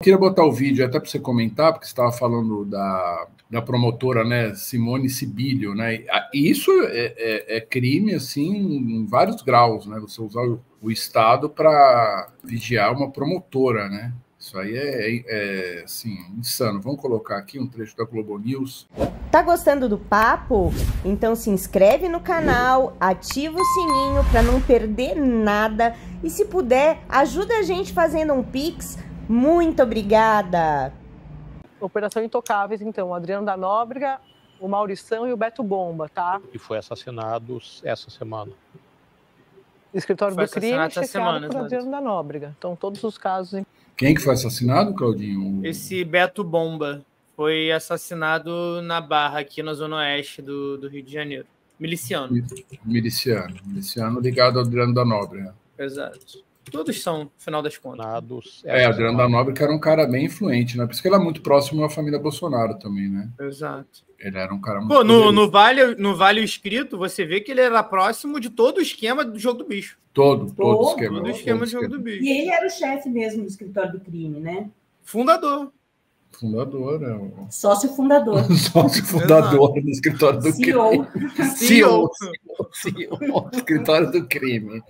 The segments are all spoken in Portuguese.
queria botar o vídeo até para você comentar, porque você estava falando da promotora, né, Simone Sibilio, né? E isso é crime, assim, em vários graus, né? Você usar o Estado para vigiar uma promotora, né? Isso aí assim, insano. Vamos colocar aqui um trecho da Globo News. Tá gostando do papo? Então se inscreve no canal, ativa o sininho para não perder nada e se puder, ajuda a gente fazendo um Pix. Muito obrigada! Operação Intocáveis, então, o Adriano da Nóbrega, o Maurição e o Beto Bomba, tá? E foi assassinado essa semana. Escritório do crime, chefiado por Adriano da Nóbrega. Então, todos os casos... Quem que foi assassinado, Claudinho? Esse Beto Bomba foi assassinado na Barra, aqui na zona oeste do Rio de Janeiro. Miliciano ligado ao Adriano da Nóbrega. Exato. Todos são, no final das contas. Adriano da Nóbrega era um cara bem influente, né? Por isso que ele é muito próximo à família Bolsonaro também, né? Exato. Ele era um cara muito... Pô, no Vale Escrito, você vê que ele era próximo de todo o esquema do Jogo do Bicho. Todo esquema. Todo esquema do Jogo do Bicho. E ele era o chefe mesmo do escritório do crime, né? Fundador, Sócio fundador. Sócio fundador do escritório do crime. CEO do escritório do crime.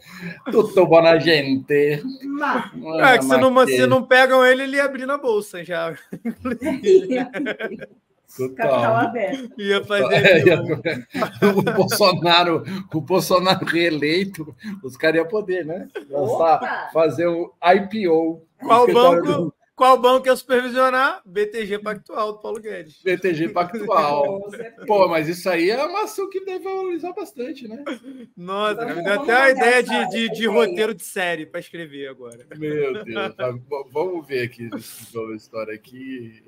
Tudo bom na gente. Que se não pegam ele ia abrir na bolsa já. Capital aberto. Ia fazer o Bolsonaro reeleito, os caras iam poder, né? Fazer o IPO. Qual banco ia supervisionar? BTG Pactual, do Paulo Guedes. BTG Pactual. Pô, mas isso aí é uma ação que deve valorizar bastante, né? Nossa, me deu até a ideia de roteiro de série para escrever agora. Meu Deus. Tá, vamos ver aqui a história aqui.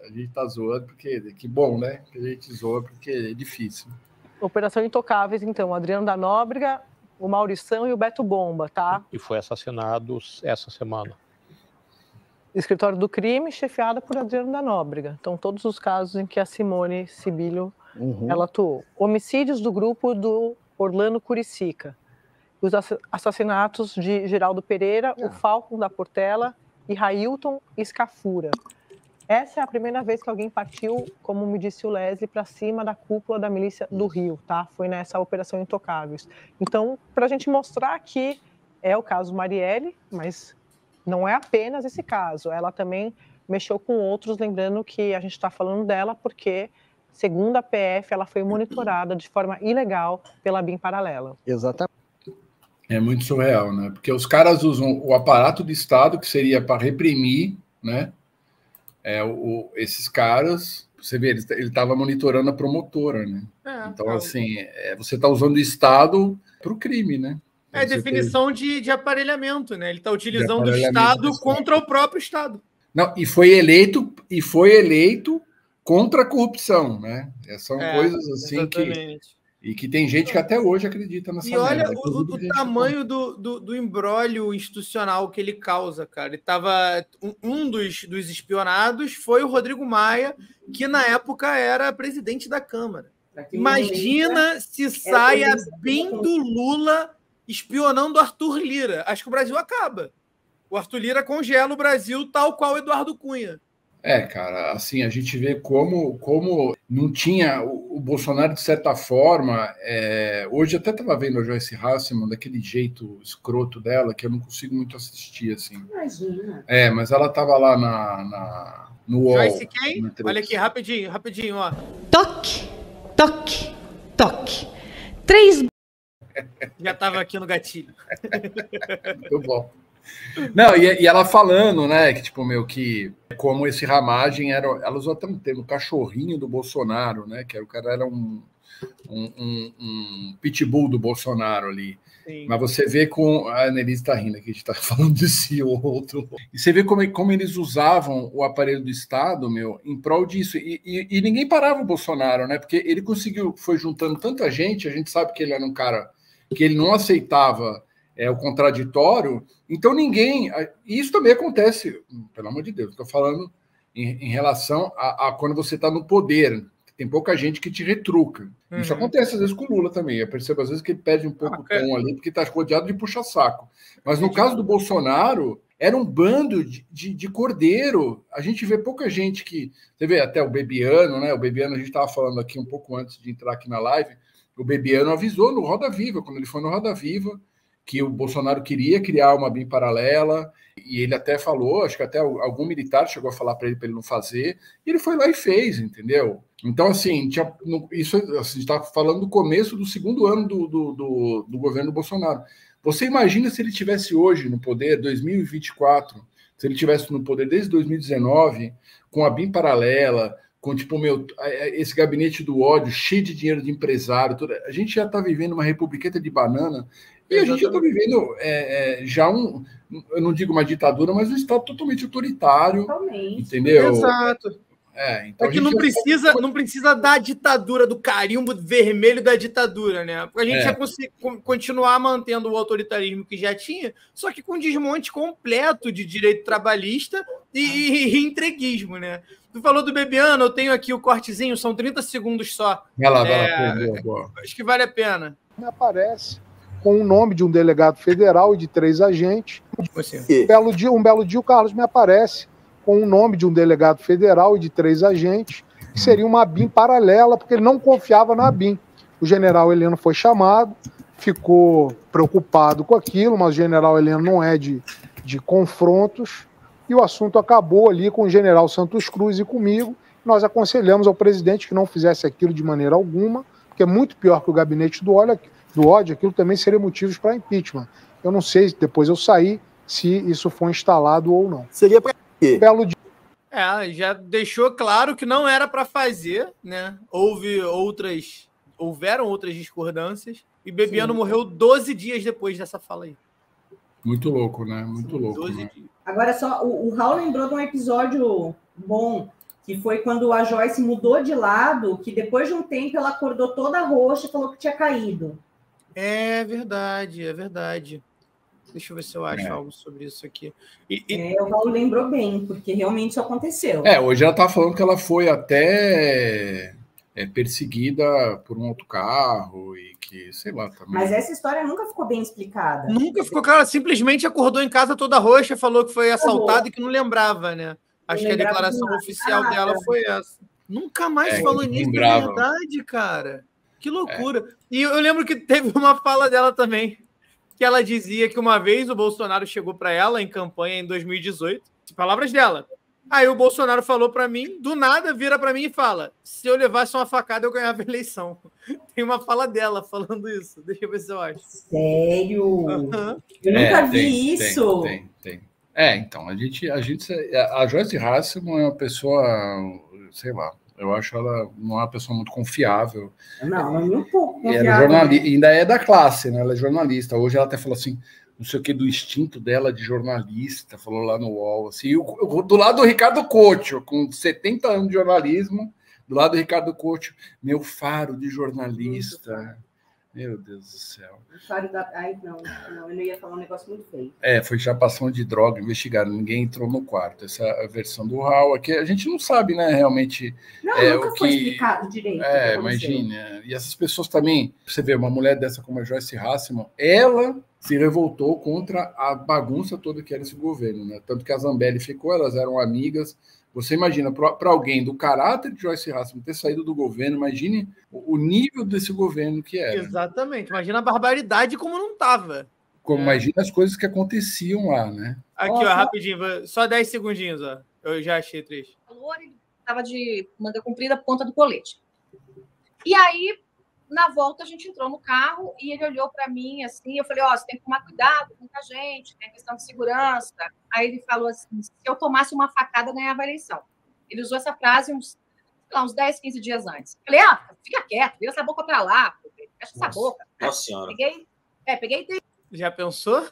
A gente tá zoando, porque que bom, né? Que a gente zoa, porque é difícil. Operação Intocáveis, então, o Adriano da Nóbrega, o Maurição e o Beto Bomba, tá? E foi assassinado essa semana. Escritório do crime, chefiada por Adriano da Nóbrega. Então, todos os casos em que a Simone Sibilio ela atuou. Homicídios do grupo do Orlando Curicica. Os assassinatos de Geraldo Pereira, o Falcon da Portela e Railton Scafura. Essa é a primeira vez que alguém partiu, como me disse o Leslie, para cima da cúpula da milícia do Rio, tá? Foi nessa Operação Intocáveis. Então, para a gente mostrar que é o caso Marielle, mas... não é apenas esse caso, ela também mexeu com outros, lembrando que a gente está falando dela porque, segundo a PF, ela foi monitorada de forma ilegal pela BIM Paralela. Exatamente. É muito surreal, né? Porque os caras usam o aparato do Estado, que seria para reprimir, né? Esses caras, você vê, ele estava monitorando a promotora, né? Então, assim, você está usando o Estado para o crime, né? É definição de aparelhamento, né? Ele está utilizando o Estado contra o próprio Estado. Não, e foi eleito contra a corrupção, né? São coisas assim que tem gente que até hoje acredita nessa merda. E olha o tamanho do imbróglio institucional que ele causa, cara. Ele tava, um dos espionados foi o Rodrigo Maia, que na época era presidente da Câmara. Imagina se saia bem do Lula espionando o Arthur Lira. Acho que o Brasil acaba. O Arthur Lira congela o Brasil tal qual o Eduardo Cunha. Cara, assim, a gente vê como não tinha o Bolsonaro, de certa forma, hoje até estava vendo a Joyce Hasselman, daquele jeito escroto dela, que eu não consigo muito assistir, assim. Imagina. Mas ela estava lá no UOL. Joyce quem? Olha aqui, rapidinho, ó. Toque, toque, toque. 3... Já estava aqui no gatilho. Muito bom. Não, e ela falando, né, que tipo, que como esse Ramagem ela usou até um termo, cachorrinho do Bolsonaro, né, que o cara era um pitbull do Bolsonaro ali. Sim. Mas você vê com a Annelise está rindo aqui, a gente está falando de si ou outro. E você vê como eles usavam o aparelho do Estado, em prol disso. E ninguém parava o Bolsonaro, né, porque ele foi juntando tanta gente, a gente sabe que ele era um cara que ele não aceitava o contraditório, então ninguém... Isso também acontece, pelo amor de Deus, estou falando em relação a quando você está no poder, tem pouca gente que te retruca. Isso acontece às vezes com o Lula também, eu percebo às vezes que ele perde um pouco o tom ali, porque está rodeado de puxa-saco. Mas no caso do Bolsonaro, era um bando de cordeiro. A gente vê pouca gente que... Você vê até o Bebiano, né? O Bebiano, a gente estava falando aqui um pouco antes de entrar aqui na live, o Bebiano avisou no Roda Viva, quando ele foi no Roda Viva, que o Bolsonaro queria criar uma BIM paralela, e ele até falou, acho que até algum militar chegou a falar para ele não fazer, e ele foi lá e fez, entendeu? Então, assim, isso a gente está falando do começo do segundo ano do governo Bolsonaro. Você imagina se ele tivesse hoje no poder, 2024, se ele tivesse no poder desde 2019, com a BIM paralela, com tipo, esse gabinete do ódio, cheio de dinheiro de empresário, a gente já está vivendo uma republiqueta de banana, e a gente já está vivendo eu não digo uma ditadura, mas um Estado totalmente autoritário. Totalmente. Entendeu? Exato. Então que não precisa da ditadura, do carimbo vermelho da ditadura, né? A gente já consegue continuar mantendo o autoritarismo que já tinha, só que com desmonte completo de direito trabalhista e entreguismo, né? Tu falou do Bebiano, eu tenho aqui o cortezinho, são 30 segundos só. Vai lá, boa. Acho que vale a pena. Me aparece com o nome de um delegado federal e de 3 agentes. Um belo dia o Carlos me aparece com o nome de um delegado federal e de 3 agentes, que seria uma BIM paralela, porque ele não confiava na BIM. O general Heleno foi chamado, ficou preocupado com aquilo, mas o general Heleno não é de confrontos, e o assunto acabou ali com o general Santos Cruz e comigo. Nós aconselhamos ao presidente que não fizesse aquilo de maneira alguma, porque é muito pior que o gabinete do ódio, aquilo também seria motivos para impeachment. Eu não sei, depois eu saí, se isso foi instalado ou não. Seria para quê? Belo dia. Já deixou claro que não era para fazer, né? Houveram outras discordâncias, e Bebiano morreu 12 dias depois dessa fala aí. Muito louco, né? Muito louco. 12 dias. Agora, só o Raul lembrou de um episódio bom, que foi quando a Joyce mudou de lado, que depois de um tempo ela acordou toda roxa e falou que tinha caído. É verdade. Deixa eu ver se eu acho algo sobre isso aqui. O Raul lembrou bem, porque realmente isso aconteceu. Hoje ela tá falando que ela foi até perseguida por um autocarro e que, sei lá, também. Mas essa história nunca ficou bem explicada. Nunca ficou, cara. Simplesmente acordou em casa toda roxa, falou que foi assaltada e que não lembrava, né? Acho que a declaração oficial dela foi essa. Nunca mais falou nisso, é verdade, cara. Que loucura. E eu lembro que teve uma fala dela também, que ela dizia que uma vez o Bolsonaro chegou para ela em campanha em 2018, palavras dela. Aí o Bolsonaro falou para mim, do nada vira para mim e fala: se eu levasse uma facada, eu ganhava a eleição. Tem uma fala dela falando isso. Deixa eu ver se eu acho. Sério? Uhum. Eu nunca vi isso. Tem. Então, a Joyce Hasselman é uma pessoa, sei lá, eu acho ela não é uma pessoa muito confiável. Não é um pouco confiável. Ela ainda é da classe, né? Ela é jornalista. Hoje ela até falou assim, não sei o que, do instinto dela de jornalista, falou lá no UOL, assim, do lado do Ricardo Couto, com 70 anos de jornalismo, do lado do Ricardo Couto, meu faro de jornalista. Meu Deus do céu. Ai, não, eu não ia falar um negócio muito feio. Foi chapação de droga, investigaram, ninguém entrou no quarto. Essa é a versão do Raul aqui, a gente não sabe, né, realmente. Nunca foi explicado direito. Imagina. E essas pessoas também, você vê, uma mulher dessa como a Joyce Hasselman, ela se revoltou contra a bagunça toda que era esse governo, né? Tanto que a Zambelli ficou, elas eram amigas. Você imagina, para alguém do caráter de Joyce Hasselman ter saído do governo, imagine o nível desse governo que era. Exatamente. Imagina a barbaridade como não estava. Imagina as coisas que aconteciam lá, né? Aqui, rapidinho. Só 10 segundinhos, ó. Eu já achei 3. Ele estava de manga comprida, ponta do colete. E aí, na volta, a gente entrou no carro e ele olhou para mim assim, eu falei, você tem que tomar cuidado com muita gente, tem questão de segurança. Aí ele falou assim, se eu tomasse uma facada, ganhava a eleição. Ele usou essa frase uns 10, 15 dias antes. Eu falei, fica quieto, vira essa boca para lá, fecha essa boca. Nossa senhora. Peguei. Já pensou?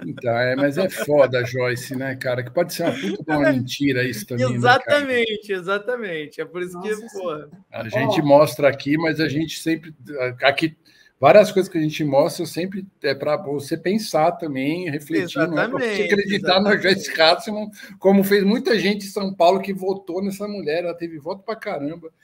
Então, mas é foda a Joyce, né, cara? Que pode ser uma puta de uma mentira isso também. Exatamente. É por isso que, porra. A gente mostra aqui, mas a gente sempre. Aqui, várias coisas que a gente mostra sempre é para você pensar também, refletir, não é para você acreditar na Joyce Hasselman, como fez muita gente em São Paulo que votou nessa mulher, ela teve voto pra caramba.